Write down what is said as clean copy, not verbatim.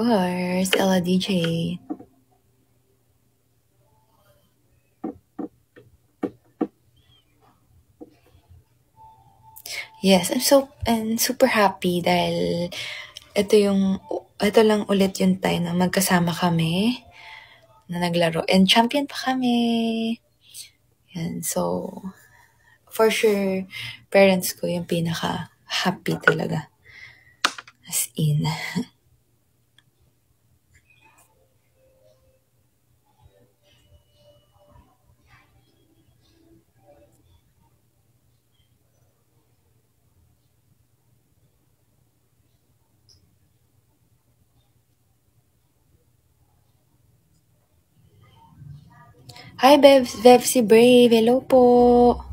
course, Ella DJ. Yes, I'm super happy dahil ito lang ulit yung time na magkasama kami na naglaro and champion pa kami. Yan, so for sure parents ko yung pinaka happy talaga. As in. Hi, Bevsy Brave. Hello po.